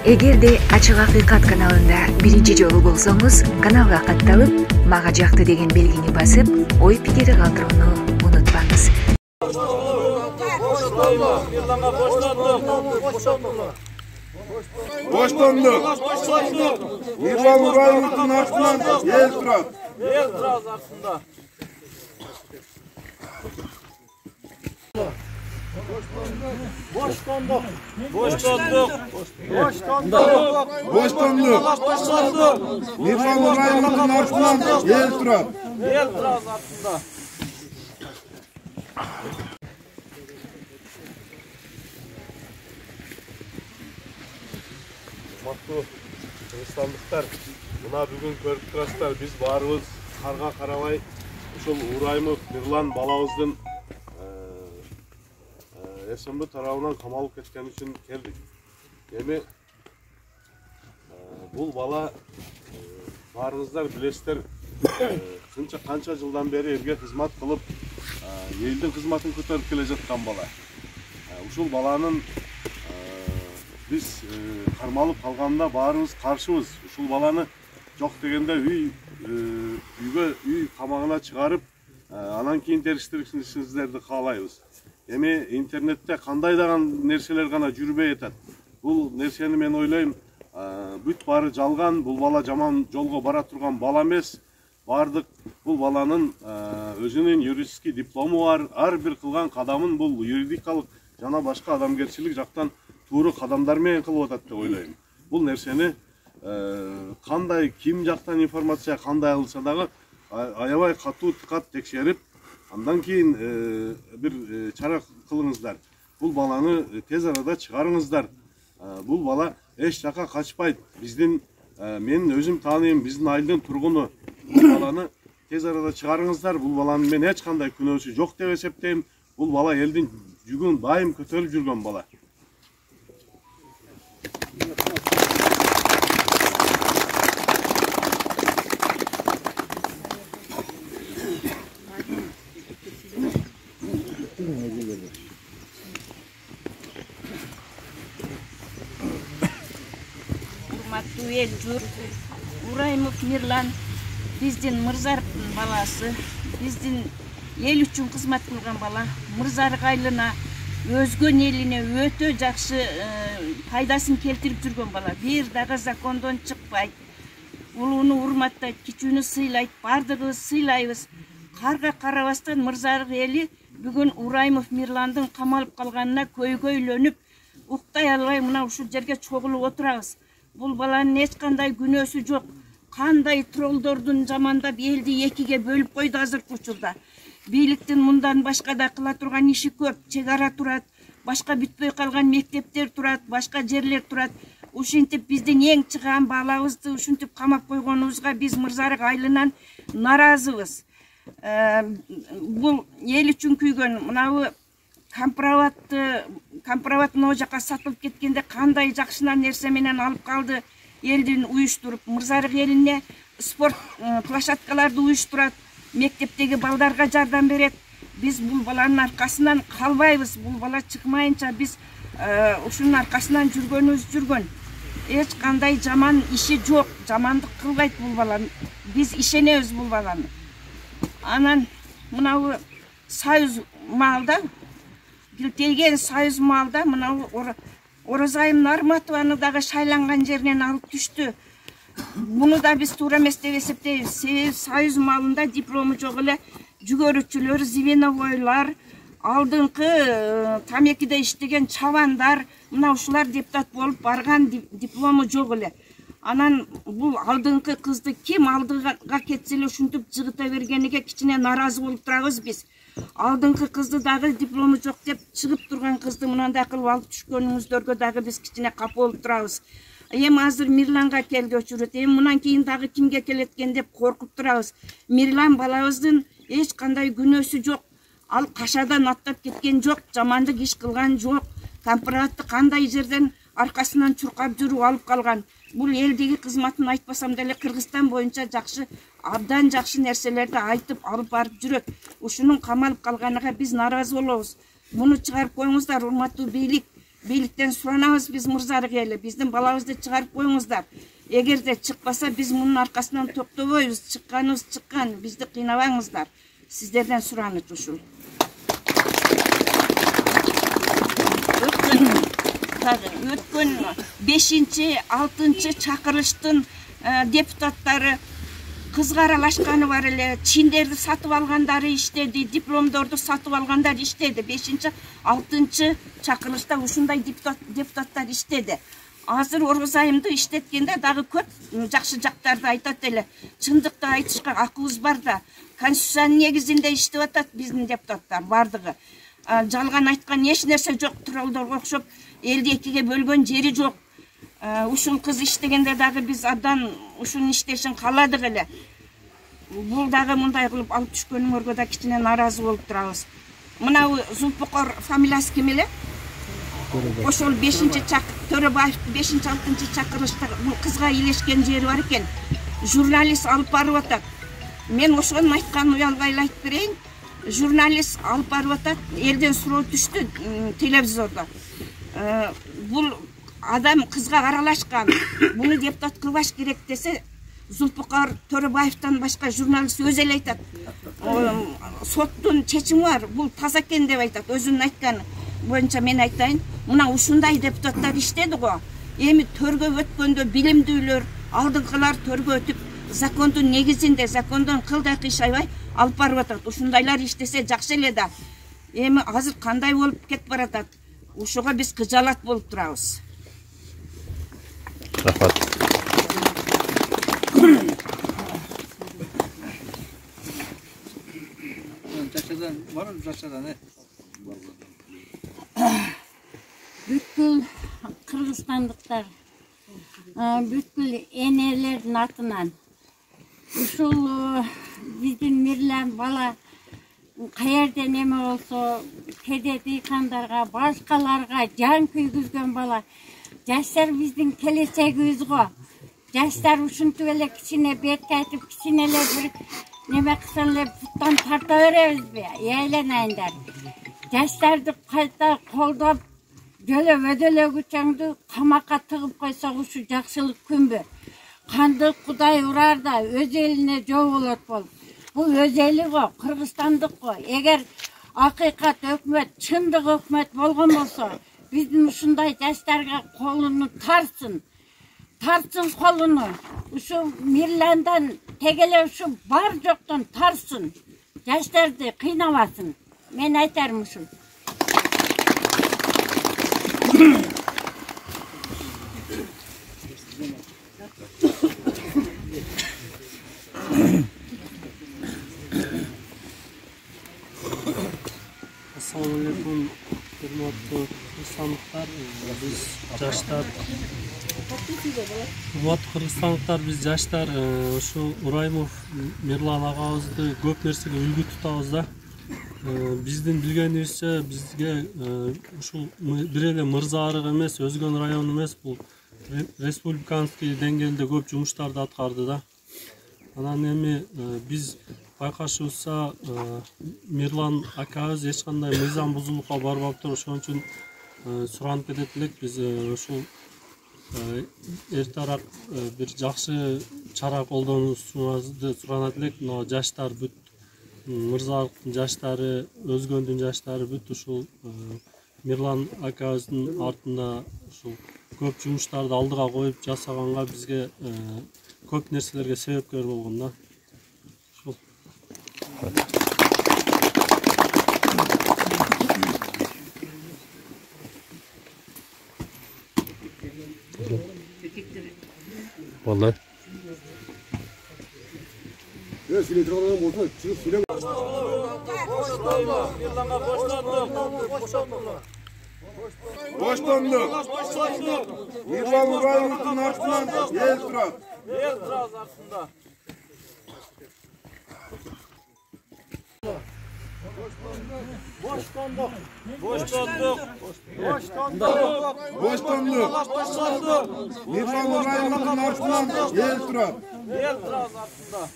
Эгерде Ачык Акыйкат каналында биринчи жолу болсоңуз, каналга катталып, мага жакты деген белгини басып, ой пикири калтырууну унутпаңыз. Боштондук. Мирлан Урайымовдун артынан эл турат. Ел турат артында. Боштондук. Мирлан Урайымовдун артынан эл турат. Ел турат артында. Урматтуу кыргызстандыктар, мына бүгүн көрүп турасыздар, биз баарыбыз карга карабай ушул Урайымов Мирлан балабыздын СМБ тарабынан камалып кеткен үчүн келдик. Эми бул бала баарыңыздар билесиздер, канча жылдан бери элге кызмат кылып, элдин кызматын көтөрүп келе жаткан бала. Ушул баланын биз кармалып калганына баарыбыз каршыбыз. Ушул баланы жок дегенде үй камагына чыгарып, анан кийин териштиришиңиздерди каалайбыз. Эми интернетте кандай даган нерселер гана жүрбөй атат. Бул нерсени мен ойлойм, бүт баары жалган, бул бала жаман жолго бара турган бала эмес. Бардык бул баланын өзүнүн юридический диплому бар. Ар бир кылган кадамын бул юридикалык жана башка адамгерчилик жактан туура кадамдар менен кылып атат деп ойлойм. Бул нерсени кандай, ким жактан информация кандай алса дагы аябай катуу текшерип, андан кийин бир чара кылыңыздар. Бул баланы тез арада чыгарыңыздар. Бул бала эч жака качпайт. Мен өзүм тааныйм, биздин айылдын тургуну. Бул баланы тез арада чыгарыңыздар. Бул баланын мен эч кандай күнөөсү жок деп эсептейм. Бул бала элдин жүгүн дайым көтөрүп жүргөн бала. Урматтуу эл журт, Урайымов Мирлан биздин Мырзаровдун баласы, биздин эл үчүн кызмат кылган бала, Мырзарык айылына, өзгөн элине өтө жакшы пайдасын келтирип жүргөн бала. Бир дагы закондон чыкпайт, улууну урматтайт, кичүүнү сыйлайт, бардыгыбыз сыйлайбыз. Карга карабастан Мырзарык эли бүгүн Урайымов Мирландын камалып калганына көйгөйлөнүп, уктай албай мына ушул жерге чогулуп отурабыз. Бул баланын эч кандай күнөөсү жок. Кандай троллдордун жамандап элди экиге бөлүп койду азыркы учурда. Бийликтин мындан башка да кыла турган иши көп. Чек ара турат, башка бүтпөй калган мектептер турат, башка жерлер турат. Ушинтип биздин эң чыган балабызды ушинтип камап койгонубузга биз Мырзарык айылынан наразыбыз. Бул эл үчүн күйгөн мынабы компроват могу жака сатылып кеткенде кандай жакшына нерсе менен алып калды. Элдин уюштуруп, Мырзарык элине спорт площадкаларды уюштурат, мектептеги балдарга жардам берет. Биз бул баланын аркасынан калбайбыз. Бул бала чыкмайынча биз ушунун аркасынан жүргөн. Эч кандай жаман иши жок, жамандык кылбайт бул баланы. Биз ишенебиз бул баланы. Анан мынабы Союз маалда, Билтейген Союз маалда мынабы Оразайым Нарматованы дагы шайланган жеринен алып түштү. Буну да биз туура эмес деп эсептейбиз. Себеби Союз маалында диплому жок эле жүгөрүчүлөр, звеновойлар, алдыңкы тамекиде иштеген чабандар, мына ушулар депутат болуп барган, диплому жок эле. Анан бул алдыңкы кызды ким алдыга кетсе эле ушинтип жыгыта бергениге кичине наразы болуп турабыз биз. Алдыңкы кызды дагы диплому жок деп чыгып турган кызды мынандай кылып алып түшкөнүңүздөргө дагы биз кичине капа болуп турабыз. Эми азыр Мирланга келди очурут. Эми мындан кийин дагы кимге келет экен деп коркуп турабыз. Мирлан балабыздын эч кандай күнөөсү жок. Ал кашадан аттап кеткен жок, жамандык иш кылган жок. Компроватты кандай жерден аркасынан чуркап жүрүп алып калган. Бул элдеги кызматын айтпасам деле Кыргызстан боюнча абдан жакшы нерселерди айтып алып барып жүрөт. Ушунун камалып калганыга биз наразы болобуз. Буну чыгарып коюңуздар, урматтуу бийлик. бийликтен суранабыз биз мырзалык эли, биздин балабызды чыгарып коюңуздар. Эгерде чыкпаса биз мунун аркасынан токтобойбуз. Чыкканыбыз чыккан, бизди кыйнабаңыздар. Сиздерден сураныч ушул. Өткөн 5-6 чакырыштын депутаттары кызга аралашканы бар эле, чиндерди сатып алгандары иштеди, дипломдорду сатып алгандар иштеди. 5-6 чакырышта ушундай депутаттар иштеди. Азыр Оргуз айымды иштеткенде дагы көп жакшы жактарды айтат эле. Чындыкты айтышка акыбыз бар да, конституциянын негизинде иштеп атат биздин депутаттар бардыгы. Жалган айткан эч нерсе жок, троллдорго окшоп элди экиге бөлгөн жери жок. Ушул кыз иштегенде дагы биз абдан ушунун иштешин кааладык эле. Бул дагы мындай кылып алып түшкөнүңөргө да кичине нааразы болуп турабыз. Мына Зулпукор фамилиясы ким эле? Ошол 5-Төрөбаев 5-6 чакырышта бул кызга илешкен жери бар экен. Журналист алып барып атат. Мен ошонун айтканын уялбай айтып берейин. Журналист алып барып атат, элден суроо түштү телевизордо. Бул адам кызга аралашкан. Буну депутат кылбаш керек десе, Зулпукар Төрөбаевтан башка журналист өзү эле айтат. Соттун чечими бар, бул таза экен деп айтат. Өзүнүн айтканы боюнча мен айтайын. Мына ушундай депутаттар иштеди го. Эми төргө өткөндө билимдүүлөр, алдыңкылар төргө өтүп, закондун негизинде, закондон кылдай кыйшайбай алып барып атат. Ушундайлар иштесе жакшы эле да. Эми азыр кандай болуп кетип баратат? Ушуга биз кыжалат болуп турабыз. Рахмат. Бүткүл кыргызстандыктар, бүткүл энелердин атынан ушул биздин Мирлан бала каерден эме болсо кеде дыйкандарга, башкаларга жан күйгүзгөн бала. Жаштар биздин келечегибиз го. Жаштар ушинтип эле кичине бетке айтып, кичине эле бир неме кылса эле буттан тарта беребизби? Айланайындар. Жаштарды кайта колдоп, жөлө өдөлөгүчөңдү камакка тыгып койсок ушу жакшылык күнбү? Канды Кудай урар да өз элине жоо болот болуп. Бул өз эли го, Кыргызстандык го. Эгер акыйкат өкмөт, чындык өкмөт болгон болсо, биздин ушундай жаштарга колуну тарсын колуну. Ушу Мирландан тегеле ушу бар жоктон тарсын. Жаштарды кыйнабасын. Мен айтарым ушул. Assalamu alaikum, hurmatli kırgızstanlıklar, biz жаштар. Hurmatli kırgızstanlıklar, biz жаштар şu Ураймов Мирлан агабызды көп нерсеге үлгү тутабыз да. Биздин билгенибизче бизге ушул бир эле Мырза Арык эмес, Өзгөн району эмес, бул республиканский деңгээлде көп жумуштарды аткарды да. Анан эми биз байкашыбызча Мирлан акабыз эч кандай мыйзам бузулукка барбаптыр. Ошон үчүн суранып кетет элек, биз ушул эртерээк бир жакшы чара колдонуңузду суранат элек. Мына жаштар бүт, Мырзалыктын жаштары, Өзгөндүн жаштары бүт ушул Мирлан акабыздын артында ушул көп жумуштарды алдыга коюп жасаганга бизге көп нерселерге себепкер болгон да. Ушул. Vallahi. Boşlandı. Mirlan Urayev'in артынан ел турат. El turabız артында. Boşlandı. Mirlan Urayev'in артынан ел турат. El turabız артында.